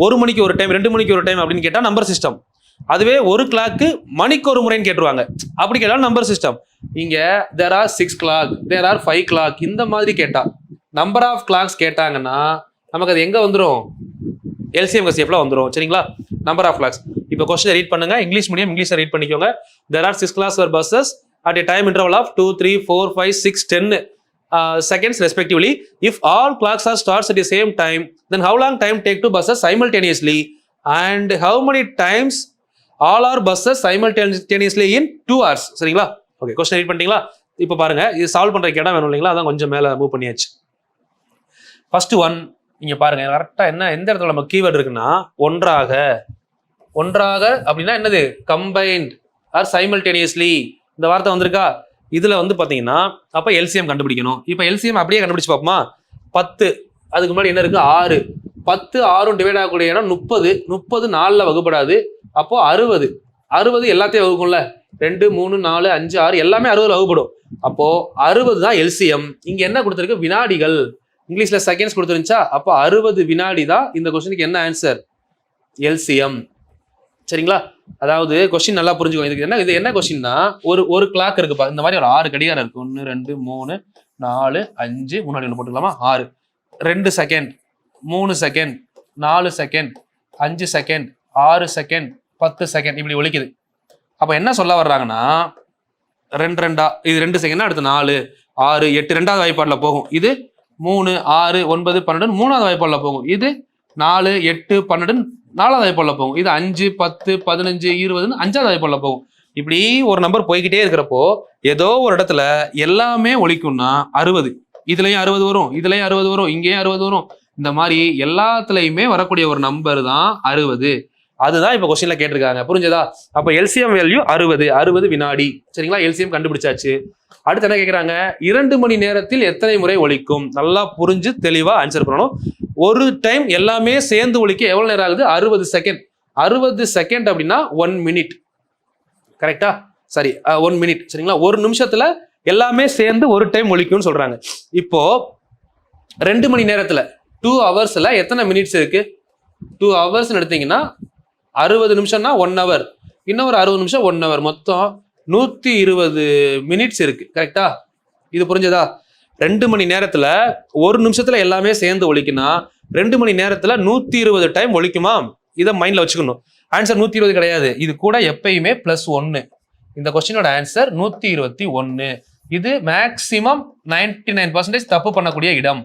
1 மணிக்கு ஒரு டைம் 2 மணிக்கு ஒரு டைம் அப்படின்னு கேட்டா நம்பர் சிஸ்டம். அதுவே ஒரு கிளாக்கு மணிக்கு ஒரு முறைன்னு கேட்டுருவாங்க. அப்படி கேட்டாலும் நம்பர் சிஸ்டம். இங்க there are 6 clock, there are 5 clock இந்த மாதிரி கேட்டா, நம்பர் ஆஃப் கிளாக்ஸ் கேட்டாங்கன்னா நமக்கு அது எங்க வந்துடும்? எல்சிஎம் கசிஎஃப்ல வந்துடும். சரிங்களா? Number of clocks. இப்போ கொஸ்டினை ரீட் பண்ணுங்க. இங்கிலீஷ் மீடியம் இங்கிலீஷை ரீட் பண்ணிக்கோங்க. There are 6 clocks for buses at a time interval of 2, 3, 4, 5, 6, 10 seconds respectively. If all clocks are starts at the same time, then how long time take to buses simultaneously, and how many times all are buses simultaneously in 2 hours? சரிங்களா? Okay, question read பண்ணிட்டீங்களா? இப்போ பாருங்க, இது solve பண்றதுக்கு இடம் வேணும் இல்லைங்களா? அதான் கொஞ்சம் மேலே மூவ் பண்ணியாச்சு. ஃபர்ஸ்ட் ஒன் இங்க பாருங்க, கரெக்டா என்ன எந்த இடத்துல நம்ம கீவேர்டு இருக்குன்னா ஒன்றாக. ஒன்றாக அப்படின்னா என்னது? கம்பைன்ட் ஆர் சைமல்டேனியஸ்லி இந்த வார்த்தை வந்திருக்கா? இதுல வந்து பாத்தீங்கன்னா அப்ப எல்சிஎம் கண்டுபிடிக்கணும். இப்ப எல்சிஎம் அப்படியே கண்டுபிடிச்சு பார்ப்போமா? 10 அதுக்கு முன்னாடி என்ன இருக்கு? 6. 10 6 டிவைட் ஆகக்கூடிய இடம் 30. 30 4ல வகுப்படாது. அப்போ 60. 60 எல்லாத்தையும் வகுக்கும்ல. 2, 3, 4, 5, 6 எல்லாமே 60ல வகுப்படும். அப்போ 60 தான் எல்சிஎம். இங்க என்ன கொடுத்துருக்கு? வினாடிகள். இங்கிலீஷ்ல செகண்ட்ஸ் கொடுத்துருந்துச்சா? அப்போ 60 வினாடி தான் இந்த கொஸ்டினுக்கு என்ன ஆன்சர்? எல்சிஎம். சரிங்களா? அதாவது கொஸ்டின் நல்லா புரிஞ்சுக்கோங்க. இதுக்கு என்ன, இது என்ன கொஸ்டின்னா, ஒரு கிளாக் இருக்குப்பா. இந்த மாதிரி ஒரு 6 கடிகாரம் இருக்கு. 1, 2, 3, 4, 5, முன்னாடி ஒன்று போட்டுக்கலாமா? 6. 2 second, 3 second, 4 second, 5 second, 6 second, 10 second இப்படி ஒலிக்குது. அப்ப என்ன சொல்ல வர்றாங்கன்னா, 2 இது 2 செகண்ட், அடுத்து 4, 6, 8 2வது வாய்ப்பாடுல போகும். இது 3, 6, 9, 12 3வது வாய்ப்பாடுல போகும். இது 4, 8, 12 4வது வாய்ப்பாடுல போகும். இது 5, 10, 15, 20 5வது வாய்ப்பாடுல போகும். இப்படி ஒரு நம்பர் போய்கிட்டே இருக்கிறப்போ ஏதோ ஒரு இடத்துல எல்லாமே ஒலிக்கும்னா 60. இதுலயும் 60 வரும், இதுலயும் 60 வரும், இங்கேயும் 60 வரும். இந்த மாதிரி எல்லாத்துலயுமே வரக்கூடிய ஒரு நம்பர் தான் 60. அதுதான் இப்ப கொஸ்டின்ல கேட்டிருக்காங்க. புரிஞ்சதா? அப்ப எல்சிஎம் வேல்யூ 60 வினாடி. சரிங்களா? எல்சிஎம் கண்டுபிடிச்சாச்சு. அடுத்து என்ன கேட்கறாங்க? 2 மணி நேரத்தில் எத்தனை முறை ஒலிக்கும்? நல்லா புரிஞ்சு தெளிவா ஆன்சர் பண்ணணும். ஒரு டைம் எல்லாமே சேர்ந்து ஒலிக்க எவ்வளவு நேரம் ஆகுது? 60 செகண்ட். 60 செகண்ட் அப்படின்னா 1 மினிட். கரெக்டா? சரி, 1 மினிட். சரிங்களா? ஒரு நிமிஷத்துல எல்லாமே சேர்ந்து ஒரு டைம் ஒலிக்கும்னு சொல்றாங்க. இப்போ 2 மணி நேரத்துல 2 ஹவர்ஸ்ல எத்தனை மினிட்ஸ் இருக்கு? 2 ஹவர்ஸ் எடுத்தீங்கன்னா 60 நிமிஷம்னா 1 ஹவர், இன்னும் ஒரு 60 நிமிஷம் 1 ஹவர், மொத்தம் 120 மினிட்ஸ் இருக்கு. கரெக்டா? இது புரிஞ்சதா? 2 மணி நேரத்துல ஒரு நிமிஷத்துல எல்லாமே சேர்ந்து ஒலிக்குன்னா 2 மணி நேரத்துல 120 டைம் ஒலிக்குமா? இதை மைண்ட்ல வச்சுக்கணும். ஆன்சர் 120 கிடையாது. இது கூட எப்பயுமே +1. இந்த கொஸ்டினோட ஆன்சர் 121. இது மேக்சிமம் 99% தப்பு பண்ணக்கூடிய இடம்.